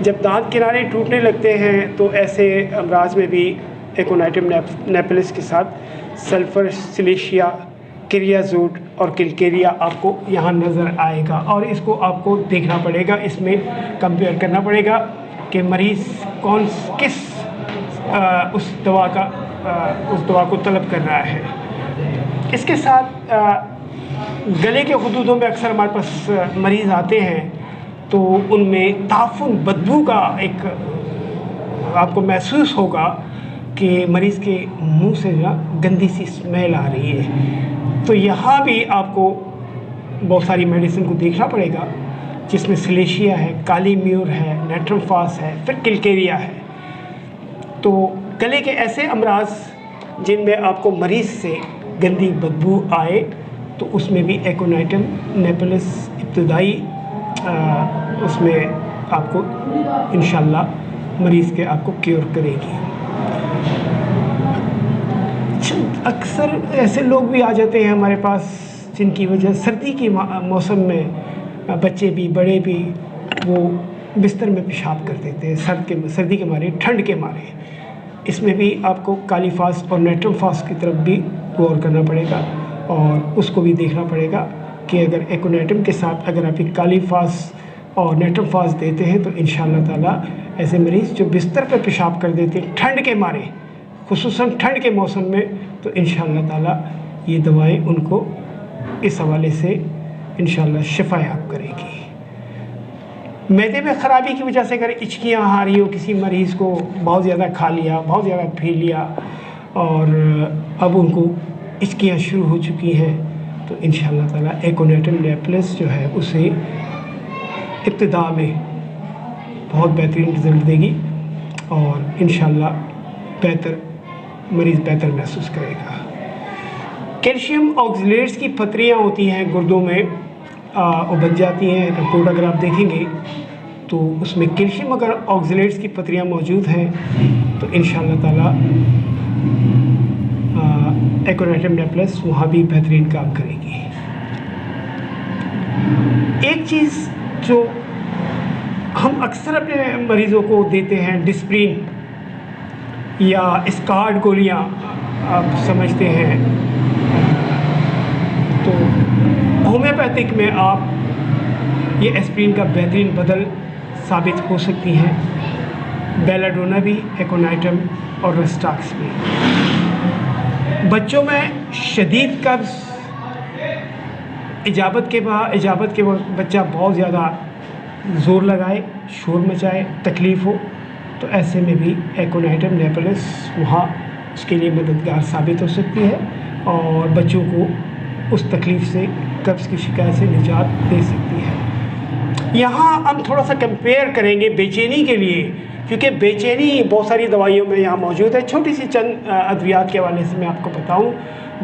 جب دانت کنارے ٹوٹنے لگتے ہیں تو ایسے امراض میں بھی ایکونائٹم نیپلس کے ساتھ سلفر، سلیشیا، کریازوٹ اور کلکیریا آپ کو یہاں نظر آئے گا، اور اس کو آپ کو دیکھنا پڑے گا، اس میں کمپیئر کرنا پڑے گا کہ مریض کس اس دوا کو طلب کر رہا ہے۔ اس کے ساتھ گلے کے خطوطوں میں اکثر ہمارے پاس مریض آتے ہیں تو ان میں تعفن، بدبو کا ایک آپ کو محسوس ہوگا کہ مریض کے منہ سے گندی سی اسمیل آ رہی ہے، تو یہاں بھی آپ کو بہت ساری میڈیسن کو دیکھنا پڑے گا، جس میں سلیشیا ہے، کالی میور ہے، نیٹرم فاس ہے، پھر کلکیریا ہے۔ تو گلے کے ایسے امراض جن میں آپ کو مریض سے گندی بدبو آئے تو اس میں بھی ایکونائٹم نیپلس ابتدائی اس میں آپ کو انشاءاللہ مریض کے آپ کو کیور کرے گی۔ اکثر ایسے لوگ بھی آ جاتے ہیں ہمارے پاس جن کی وجہ سردی کی موسم میں بچے بھی بڑے بھی وہ بستر میں پیشاب کر دیتے ہیں سردی کے مارے، ٹھنڈ کے مارے۔ اس میں بھی آپ کو کالی فاس اور نیٹرم فاس کی طرف بھی غور کرنا پڑے گا، اور اس کو بھی دیکھنا پڑے گا کہ اگر ایکونائٹم کے ساتھ اگر آپ کالی فاس اور نیٹرم فاس دیتے ہیں تو انشاءاللہ تعالیٰ ایسے مریض جو بستر پر پیشاب کر دیتے ہیں ٹھنڈ کے مارے، خصوصاً ٹھنڈ کے موسم میں، تو انشاءاللہ تعالیٰ یہ دوائیں ان کو اس حوالے سے انشاءاللہ شفا یاب کرے گی۔ معدے میں خرابی کی وجہ سے اگر اچکیاں آ رہی ہو، کسی مریض کو بہت زیادہ کھا لیا، بہت زیادہ پی لیا اور اب ان کو اچکیاں شروع ہو چکی ہیں، تو انشاءاللہ تعالیٰ ایکونائٹم نیپلس جو ہے اسے ابتدا میں بہت بہترین رزلٹ دے گی، اور انشاءاللہ مریض بہتر محسوس کرے گا۔ کیلشیم آکزیلیٹس کی پتریاں ہوتی ہیں گردوں میں، وہ بن جاتی ہیں۔ رپورٹ اگر آپ دیکھیں گے تو اس میں کیلشیم اگر آکزیلیٹس کی پتریاں موجود ہیں تو انشاءاللہ تعالیٰ ایکونائٹم نیپلس وہاں بھی بہترین کام کرے گی۔ ایک چیز جو ہم اکثر اپنے مریضوں کو دیتے ہیں، ڈسپرین یا اسکارڈ گولیاں آپ سمجھتے ہیں، تو ہومیوپیتھک میں آپ یہ ایسپرین کا بہترین بدل ثابت ہو سکتی ہیں، بیلاڈونا بھی، ایکونائٹم اور رسٹاکس بھی۔ بچوں میں شدید قبض، اجابت کے وقت بچہ بہت زیادہ زور لگائے، شور مچائے، تکلیف ہو، تو ایسے میں بھی ایکونائٹم نیپلس وہاں اس کے لیے مددگار ثابت ہو سکتی ہے، اور بچوں کو اس تکلیف سے، قبض کی شکایت سے نجات دے سکتی ہے۔ یہاں ہم تھوڑا سا کمپیئر کریں گے بے چینی کے لیے، کیونکہ بے چینی بہت ساری دوائیوں میں یہاں موجود ہے۔ چھوٹی سی چند ادویات کے حوالے سے میں آپ کو بتاؤں،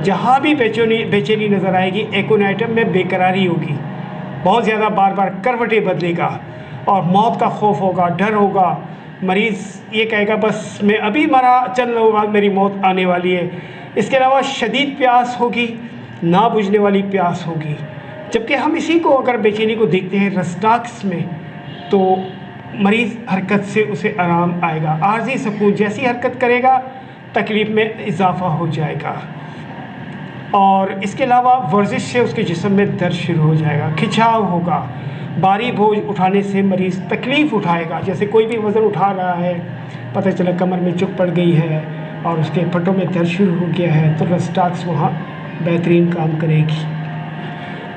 جہاں بھی بے چینی نظر آئے گی ایکونائٹم میں بے قراری ہوگی، بہت زیادہ بار بار کروٹیں بدلے گا، اور موت کا خوف ہوگا، ڈر ہوگا، مریض یہ کہے گا بس میں ابھی مرا، چند لوگوں بعد میری موت آنے والی ہے۔ اس کے علاوہ شدید پیاس ہوگی، نہ بجھنے والی پیاس ہوگی۔ جبکہ ہم اسی کو اگر بے چینی کو دیکھتے ہیں رسٹاکس میں، تو مریض حرکت سے اسے آرام آئے گا، عارضی سکون، جیسی حرکت کرے گا تکلیف میں اضافہ ہو جائے گا، اور اس کے علاوہ ورزش سے اس کے جسم میں درد شروع ہو جائے گا، کھنچاؤ ہوگا، بھاری بوجھ اٹھانے سے مریض تکلیف اٹھائے گا، جیسے کوئی بھی وزن اٹھا رہا ہے، پتہ چلا کمر میں چک پڑ گئی ہے اور اس کے پٹوں میں درد شروع ہو گیا ہے، تو رسٹاکس وہاں بہترین کام کرے گی۔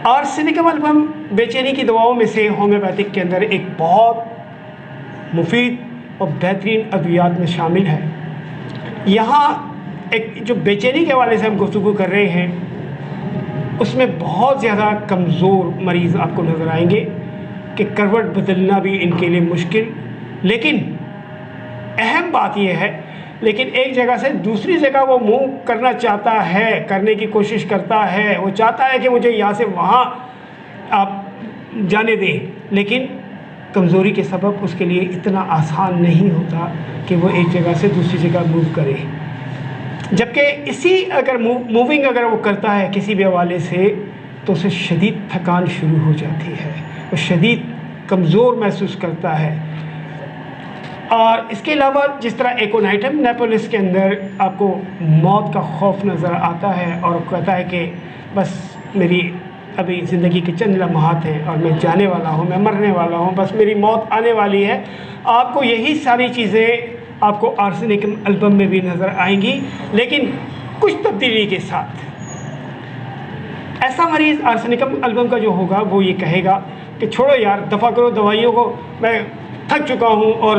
اور سلیکم البم بے چینی کی دواؤں میں سے ہومیوپیتھک کے اندر ایک بہت مفید اور بہترین ادویات میں شامل ہے۔ یہاں ایک جو بے چینی کے حوالے سے ہم گفتگو کر رہے ہیں، اس میں بہت زیادہ کمزور مریض آپ کو نظر آئیں گے کہ کروٹ بدلنا بھی ان کے لیے مشکل، لیکن اہم بات یہ ہے، لیکن ایک جگہ سے دوسری جگہ وہ موو کرنا چاہتا ہے، کرنے کی کوشش کرتا ہے، وہ چاہتا ہے کہ مجھے یہاں سے وہاں آپ جانے دیں، لیکن کمزوری کے سبب اس کے لیے اتنا آسان نہیں ہوتا کہ وہ ایک جگہ سے دوسری جگہ موو کرے۔ جبکہ اسی اگر موونگ اگر وہ کرتا ہے کسی بھی حوالے سے، تو اسے شدید تھکان شروع ہو جاتی ہے، وہ شدید کمزور محسوس کرتا ہے۔ اور اس کے علاوہ جس طرح ایکونائٹم نیپولس کے اندر آپ کو موت کا خوف نظر آتا ہے اور کہتا ہے کہ بس میری ابھی زندگی کے چند لمحات ہیں اور میں جانے والا ہوں، میں مرنے والا ہوں، بس میری موت آنے والی ہے، آپ کو یہی ساری چیزیں آپ کو آرسینکم البم میں بھی نظر آئیں گی، لیکن کچھ تبدیلی کے ساتھ۔ ایسا مریض آرسینکم البم کا جو ہوگا وہ یہ کہے گا کہ چھوڑو یار، دفع کرو دوائیوں کو، میں تھک چکا ہوں اور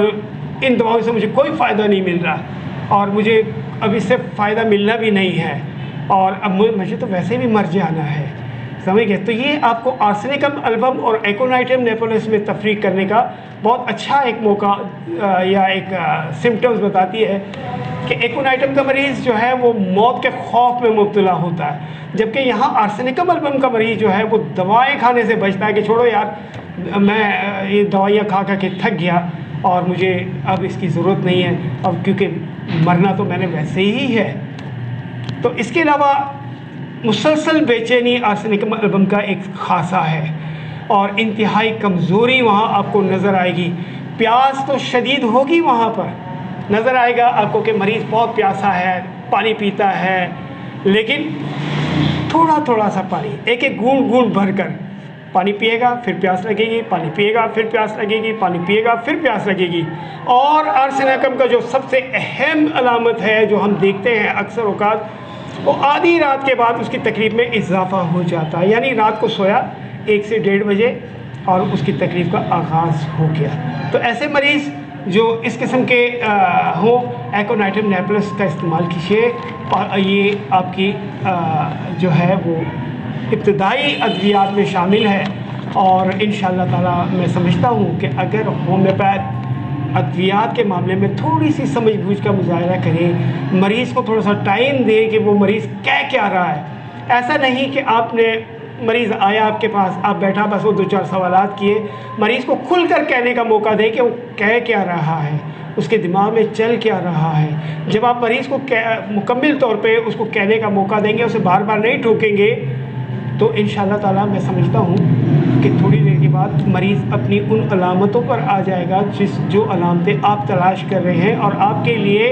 ان دواؤں سے مجھے کوئی فائدہ نہیں مل رہا اور مجھے اب اس سے فائدہ ملنا بھی نہیں ہے اور اب مجھے تو ویسے بھی مر جانا ہے، سمجھ گئے؟ تو یہ آپ کو آرسینکم البم اور ایکونائٹم نیپولس میں تفریق کرنے کا بہت اچھا ایک موقع یا ایک سمٹمز بتاتی ہے کہ ایکونائٹم کا مریض جو ہے وہ موت کے خوف میں مبتلا ہوتا ہے، جبکہ یہاں آرسینکم البم کا مریض جو ہے وہ دوائیں کھانے سے بچتا ہے کہ چھوڑو یار، میں یہ دوائیاں کھا کے تھک گیا اور مجھے اب اس کی ضرورت نہیں ہے، اب کیونکہ مرنا تو میں نے ویسے ہی ہے۔ تو اس کے علاوہ مسلسل بے چینی آرسینکم البم کا ایک خاصہ ہے اور انتہائی کمزوری وہاں آپ کو نظر آئے گی، پیاس تو شدید ہوگی وہاں پر، نظر آئے گا آپ کو کہ مریض بہت پیاسا ہے، پانی پیتا ہے، لیکن تھوڑا تھوڑا سا پانی، ایک ایک گھونٹ گھونٹ بھر کر پانی پیے گا، پھر پیاس لگے گی، پانی پیے گا، پھر پیاس لگے گی، پانی پیے گا، پھر پیاس لگے گی۔ اور آرسینکم کا جو سب سے اہم علامت ہے جو ہم دیکھتے ہیں اکثر اوقات، وہ آدھی رات کے بعد اس کی تکلیف میں اضافہ ہو جاتا ہے، یعنی رات کو سویا 1 سے 1:30 بجے اور اس کی تکلیف کا آغاز ہو گیا۔ تو ایسے مریض جو اس قسم کے ہوں، ایکونائٹم نیپولس کا استعمال کیجیے، اور یہ آپ کی جو ہے وہ ابتدائی ادویات میں شامل ہے، اور انشاءاللہ تعالیٰ میں سمجھتا ہوں کہ اگر ہومیوپیتھ ادویات کے معاملے میں تھوڑی سی سمجھ بوجھ کا مظاہرہ کریں، مریض کو تھوڑا سا ٹائم دیں کہ وہ مریض کہہ کیا رہا ہے، ایسا نہیں کہ آپ نے مریض آیا آپ کے پاس، آپ بیٹھا بس وہ 2-4 سوالات کیے، مریض کو کھل کر کہنے کا موقع دیں کہ وہ کہہ کیا رہا ہے، اس کے دماغ میں چل کیا رہا ہے۔ جب آپ مریض کو مکمل طور پہ اس کو کہنے کا موقع دیں گے، اسے بار بار نہیں ٹوکیں گے، تو انشاءاللہ تعالیٰ میں سمجھتا ہوں کہ تھوڑی دیر کے بعد مریض اپنی ان علامتوں پر آ جائے گا جو علامتیں آپ تلاش کر رہے ہیں، اور آپ کے لیے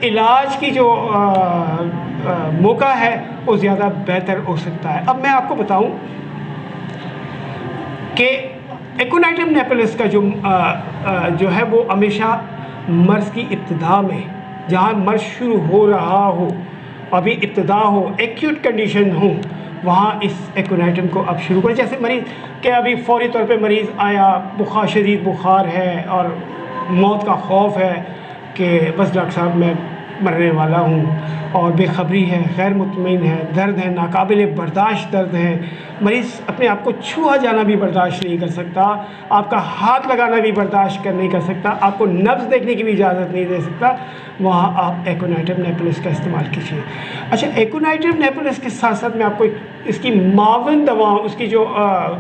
علاج کی جو موقع ہے وہ زیادہ بہتر ہو سکتا ہے۔ اب میں آپ کو بتاؤں کہ ایکونائٹم نیپولس کا جو ہے وہ ہمیشہ مرض کی ابتدا میں، جہاں مرض شروع ہو رہا ہو، ابھی ابتدا ہو، ایکیوٹ کنڈیشن ہو، وہاں اس ایکونائٹم کو اب شروع کریں۔ جیسے مریض کہ ابھی فوری طور پہ مریض آیا، بخار، شدید بخار ہے اور موت کا خوف ہے کہ بس ڈاکٹر صاحب میں مرنے والا ہوں، اور بے خبری ہے، غیر مطمئن ہے، درد ہے، ناقابل برداشت درد ہے، مریض اپنے آپ کو چھوا جانا بھی برداشت نہیں کر سکتا، آپ کا ہاتھ لگانا بھی برداشت نہیں کر سکتا، آپ کو نبض دیکھنے کی بھی اجازت نہیں دے سکتا، وہاں آپ ایکونائٹم نیپولس کا استعمال کیجیے۔ اچھا، ایکونائٹم نیپولس کے ساتھ ساتھ میں آپ کو اس کی معاون دوا، اس کی جو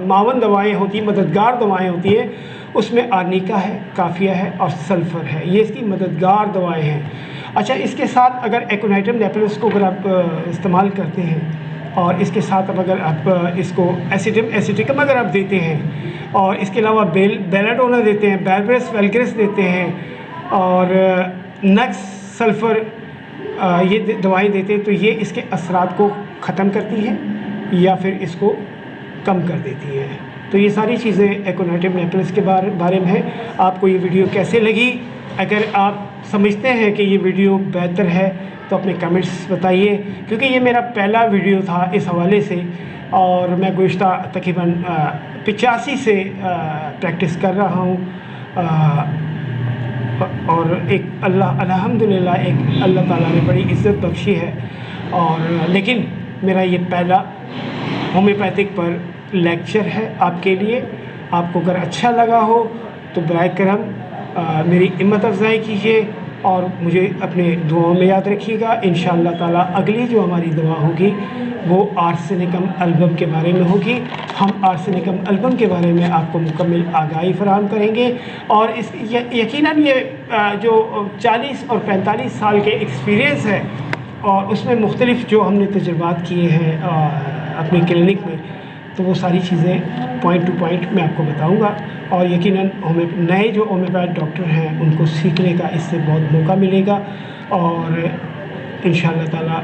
معاون دوائیں ہوتی ہیں، مددگار دوائیں ہوتی ہیں، اس میں آرنیکا ہے، کافیہ ہے اور سلفر ہے، یہ اس کی مددگار دوائیں ہیں۔ اچھا، اس کے ساتھ اگر ایکونائٹم نیپولس کو اگر آپ استعمال کرتے ہیں، اور اس کے ساتھ اب اگر آپ اس کو ایسیٹکم اگر آپ دیتے ہیں، اور اس کے علاوہ بیلاڈونا دیتے ہیں، بیلبرس ویلگرس دیتے ہیں، اور نکس سلفر یہ دوائیں دیتے ہیں، تو یہ اس کے اثرات کو ختم کرتی ہیں یا پھر اس کو کم کر دیتی ہیں۔ تو یہ ساری چیزیں ایکونائٹم نیپولس کے بارے میں ہے۔ آپ کو یہ ویڈیو کیسے لگی؟ اگر آپ سمجھتے ہیں کہ یہ ویڈیو بہتر ہے تو اپنے کمنٹس بتائیے، کیونکہ یہ میرا پہلا ویڈیو تھا اس حوالے سے، اور میں گزشتہ تقریباً 85 سے پریکٹس کر رہا ہوں، اور ایک الحمدللہ ایک اللہ تعالیٰ نے بڑی عزت بخشی ہے، اور لیکن میرا یہ پہلا ہومیوپیتھک پر لیکچر ہے آپ کے لیے۔ آپ کو اگر اچھا لگا ہو تو برائے کرم میری ہمت افزائی کیجیے، اور مجھے اپنے دعاؤں میں یاد رکھیے گا۔ انشاءاللہ تعالیٰ اگلی جو ہماری دعا ہوگی وہ آرسینکم البم کے بارے میں ہوگی۔ ہم آرسینکم البم کے بارے میں آپ کو مکمل آگاہی فراہم کریں گے، اور یقیناً یہ جو 40 اور 45 سال کے ایکسپیرینس ہے، اور اس میں مختلف جو ہم نے تجربات کیے ہیں اپنی کلینک میں، تو وہ ساری چیزیں پوائنٹ ٹو پوائنٹ میں آپ کو بتاؤں گا، اور یقیناً نئے جو ہومیوپیتھ ڈاکٹر ہیں ان کو سیکھنے کا اس سے بہت موقع ملے گا، اور انشاءاللہ تعالیٰ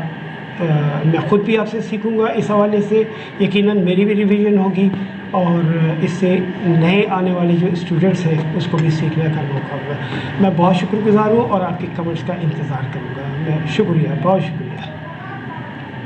میں خود بھی آپ سے سیکھوں گا اس حوالے سے، یقیناً میری بھی ریویژن ہوگی، اور اس سے نئے آنے والے جو اسٹوڈنٹس ہیں اس کو بھی سیکھنے کا موقع ہوگا۔ میں بہت شکر گزار ہوں اور آپ کے کمنٹس کا انتظار کروں گا۔ میں شکریہ، بہت شکریہ۔